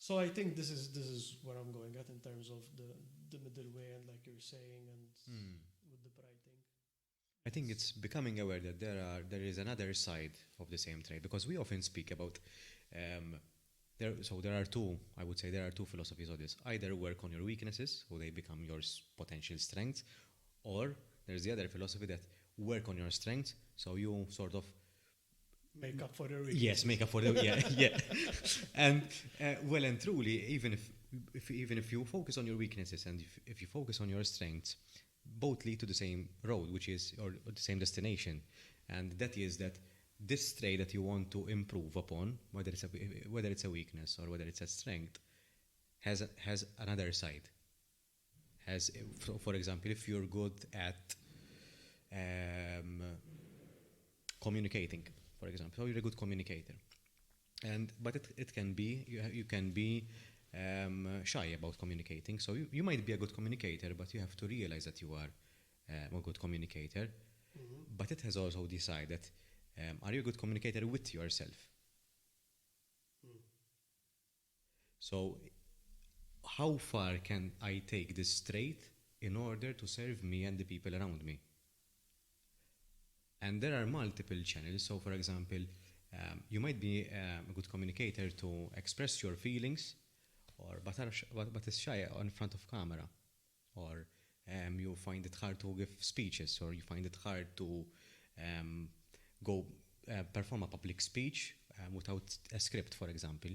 So I think this is where I'm going at in terms of the middle way and like you're saying and with the pride thing. I think it's becoming aware that there is another side of the same trade, because we often speak about there are two, I would say there are two philosophies of this. Either work on your weaknesses, so they become your potential strengths, or there's the other philosophy that work on your strengths, so you sort of Make up for the weaknesses. yes, make up for the yeah. And well and truly, even if you focus on your weaknesses and if you focus on your strengths, both lead to the same road, which is or the same destination, and that is that this trait that you want to improve upon, whether it's a weakness or whether it's a strength, has another side. Has, for example, if you're good at communicating, for example, so you're a good communicator, but it can be you can be shy about communicating. So you might be a good communicator, but you have to realize that you are a good communicator. But it has also decided, are you a good communicator with yourself? So how far can I take this trait in order to serve me and the people around me? And there are multiple channels. So, for example, you might be a good communicator to express your feelings, but is shy in front of camera, or you find it hard to give speeches, or you find it hard to go perform a public speech without a script, for example.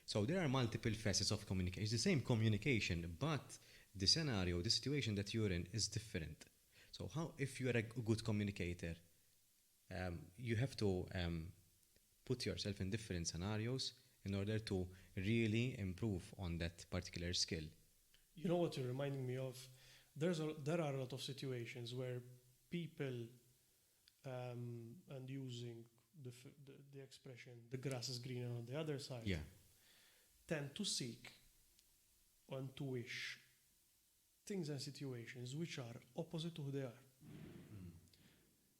So there are multiple facets of communication. It's the same communication, but the scenario, the situation that you're in is different. So how, if you're a good communicator, you have to put yourself in different scenarios in order to really improve on that particular skill. You know what you're reminding me of? There are a lot of situations where people, and using the expression, the grass is greener on the other side, Yeah. tend to seek and to wish things and situations which are opposite to who they are.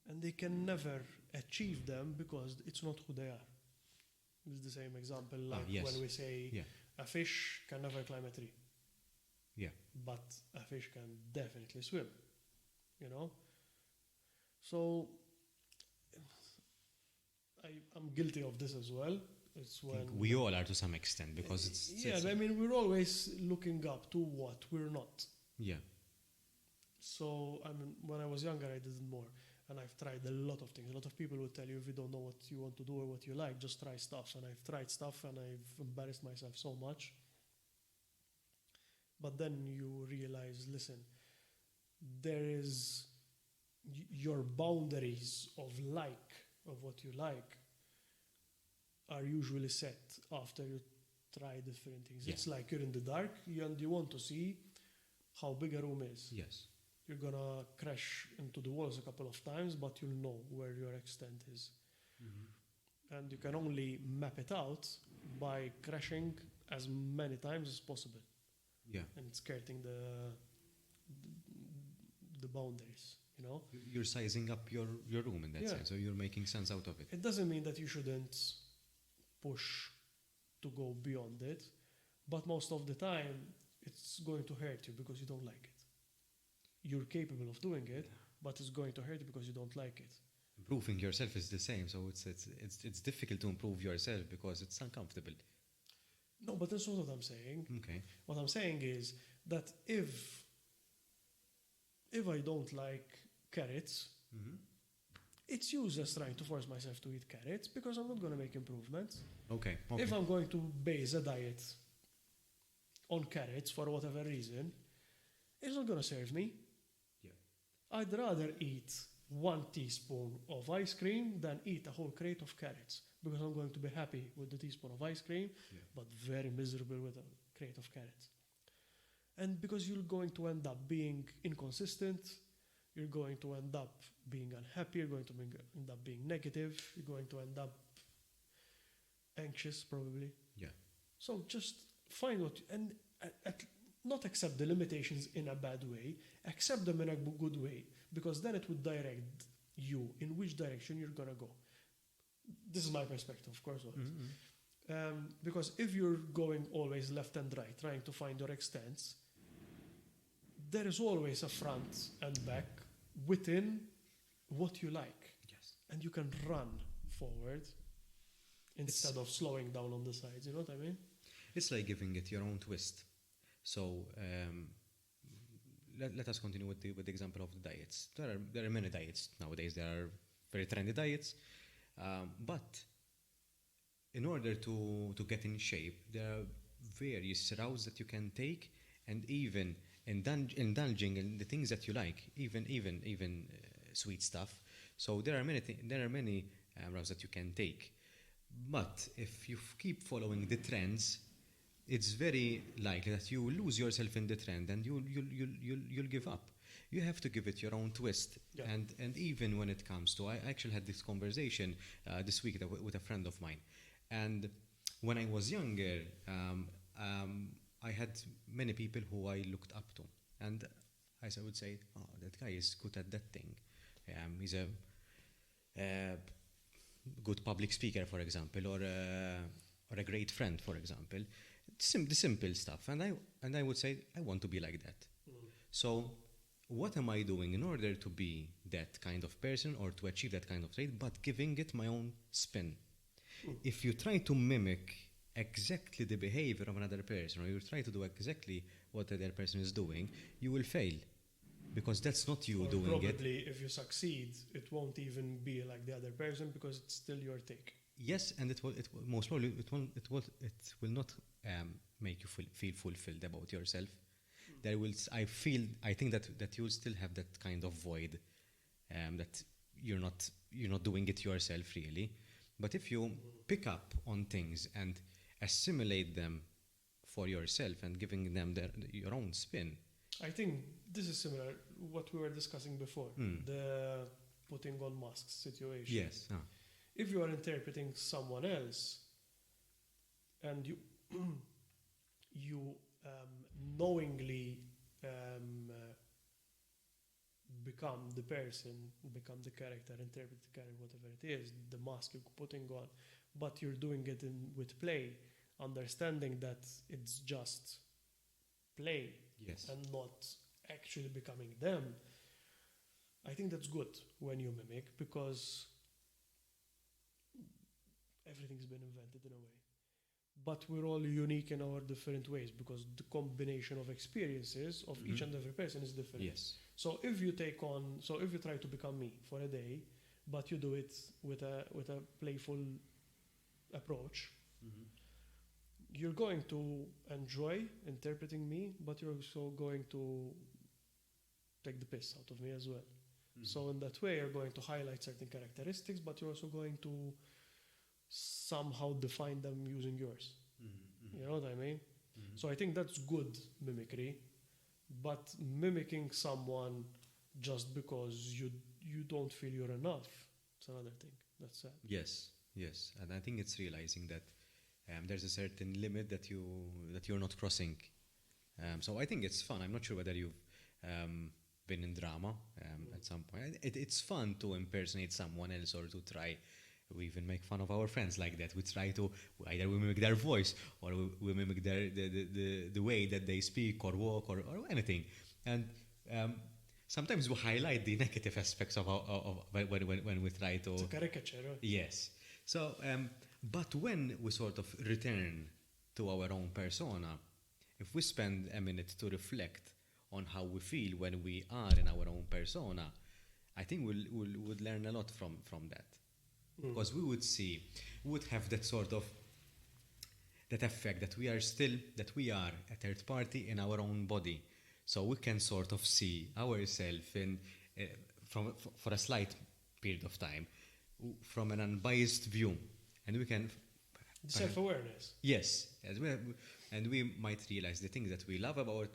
And they can never achieve them because it's not who they are. It's the same example like yes. when we say Yeah. a fish can never climb a tree. Yeah. But a fish can definitely swim, you know? So I'm guilty of this as well. It's I when think we all are to some extent, because it's I mean, we're always looking up to what we're not. yeah. So, I mean, when I was younger, I did it more. And I've tried a lot of things. A lot of people would tell you, if you don't know what you want to do or what you like, just try stuff. And I've tried stuff and I've embarrassed myself so much. But then you realize, listen, there is your boundaries of what you like, are usually set after you try different things. Yeah. It's like you're in the dark and you want to see how big a room is. Yes. You're gonna crash into the walls a couple of times, but you'll know where your extent is. And you can only map it out by crashing as many times as possible. Yeah. And skirting the boundaries, you know? You're sizing up your room in that sense, so you're making sense out of it. It doesn't mean that you shouldn't push to go beyond it, but most of the time it's going to hurt you because you don't like it. You're capable of doing it, but it's going to hurt you because you don't like it. Improving yourself is the same, so it's difficult to improve yourself because it's uncomfortable. No, but that's not what I'm saying. Okay. What I'm saying is that if I don't like carrots, it's useless trying to force myself to eat carrots because I'm not going to make improvements. Okay. If I'm going to base a diet on carrots for whatever reason, it's not going to serve me. Yeah. I'd rather eat 1 teaspoon of ice cream than eat a whole crate of carrots because I'm going to be happy with the teaspoon of ice cream, but very miserable with a crate of carrots. And because you're going to end up being inconsistent, you're going to end up being unhappy, you're going to end up being negative, you're going to end up anxious probably. Yeah. So just find what, and not accept the limitations in a bad way, accept them in a good way, because then it would direct you in which direction you're going to go. This is my perspective, of course. Because if you're going always left and right, trying to find your extents, there is always a front and back within what you like. Yes. And you can run forward instead of slowing down on the sides. You know what I mean? It's like giving it your own twist. So let us continue with the example of the diets. There are many diets nowadays. There are very trendy diets, but in order to get in shape, there are various routes that you can take, and even indulging in the things that you like, even sweet stuff. So there are many routes that you can take. But if you keep following the trends, it's very likely that you lose yourself in the trend and you'll give up. You have to give it your own twist. Yeah. And even when it comes to, I actually had this conversation this week with a friend of mine. And when I was younger, I had many people who I looked up to. And I would say, oh, that guy is good at that thing. He's a good public speaker, for example, or a great friend, for example. The simple stuff. And I would say, I want to be like that. So what am I doing in order to be that kind of person or to achieve that kind of trait, but giving it my own spin? If you try to mimic exactly the behavior of another person, or you try to do exactly what the other person is doing, you will fail. Because that's not you doing probably it. Probably if you succeed, it won't even be like the other person because it's still your take. Yes, and it will most probably it will not make you feel fulfilled about yourself. There will I think that you will still have that kind of void, that you're not doing it yourself really. But if you pick up on things and assimilate them for yourself and giving them your own spin. I think this is similar what we were discussing before, the putting on masks situation. Yes. If you are interpreting someone else and you knowingly become the person, become the character, interpret the character, whatever it is, the mask you're putting on, but you're doing it with play, understanding that it's just play. Yes. And not actually becoming them. I think that's good when you mimic because everything's been invented in a way. But we're all unique in our different ways because the combination of experiences of each and every person is different. Yes. So if you try to become me for a day, but you do it with a playful approach, you're going to enjoy interpreting me, but you're also going to take the piss out of me as well. So in that way, you're going to highlight certain characteristics, but you're also going to somehow define them using yours. You know what I mean? So I think that's good mimicry, but mimicking someone just because you don't feel you're enough, it's another thing. That's sad. Yes, and I think it's realizing that there's a certain limit that you're not crossing. So I think it's fun. I'm not sure whether you've been in drama at some point. It's fun to impersonate someone else or to try. We even make fun of our friends like that. We try to either we mimic their voice or we mimic the way that they speak or walk or anything. And sometimes we highlight the negative aspects of when we try to. It's a caricature. Right? Yes. So, but when we sort of return to our own persona, if we spend a minute to reflect on how we feel when we are in our own persona, I think we would learn a lot from that. Because we would have that sort of that effect that we are a third party in our own body, so we can sort of see ourselves for a slight period of time from an unbiased view, and we can self-awareness. Yes, and we might realize the things that we love about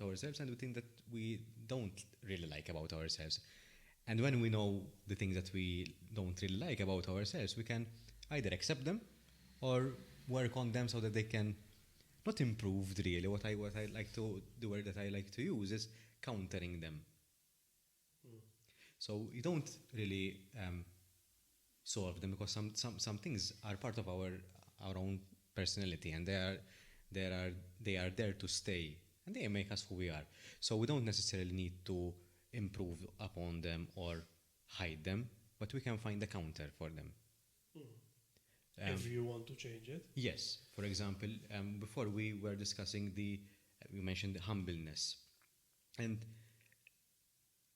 ourselves and the things that we don't really like about ourselves. And when we know the things that we don't really like about ourselves, we can either accept them or work on them so that they can not improve really. What I like to the word that I like to use is countering them. So you don't really solve them because some things are part of our own personality, and they are there to stay, and they make us who we are. So we don't necessarily need to improve upon them or hide them, but we can find a counter for them. If you want to change it. Yes. For example, before we were discussing we mentioned the humbleness, and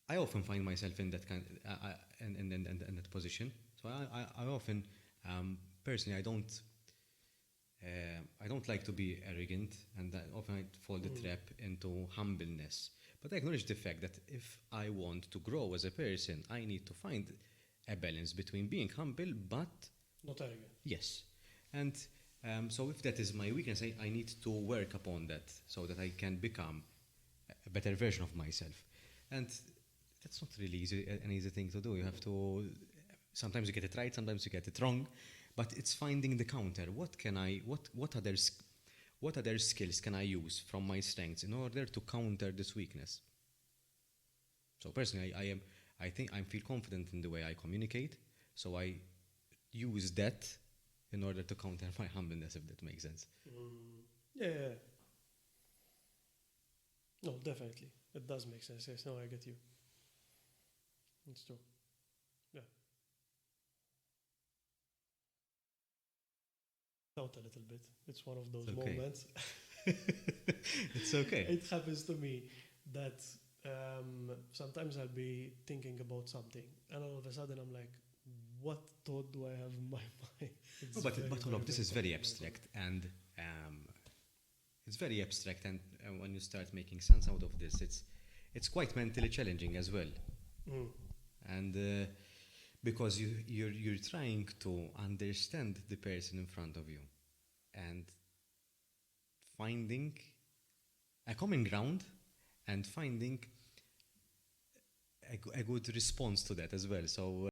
I often find myself in that in that position. So I often, personally, I don't like to be arrogant, and often I fall the trap into humbleness. But I acknowledge the fact that if I want to grow as a person, I need to find a balance between being humble but not arrogant. yes. And so if that is my weakness, I need to work upon that so that I can become a better version of myself. And that's not really an easy thing to do. You have to, sometimes you get it right, sometimes you get it wrong, but it's finding the counter. What other skills can I use from my strengths in order to counter this weakness? So personally, I think I feel confident in the way I communicate, so I use that in order to counter my humbleness, if that makes sense. Yeah. No, definitely. It does make sense. Yes, no, I get you. It's true. Yeah. Doubt a little bit. It's one of those moments. It's okay. It happens to me that sometimes I'll be thinking about something, and all of a sudden I'm like, what thought do I have in my mind? But look, this is very abstract, and it's very abstract, and when you start making sense out of this, it's quite mentally challenging as well. And because you're trying to understand the person in front of you and finding a common ground and finding a good response to that as well. So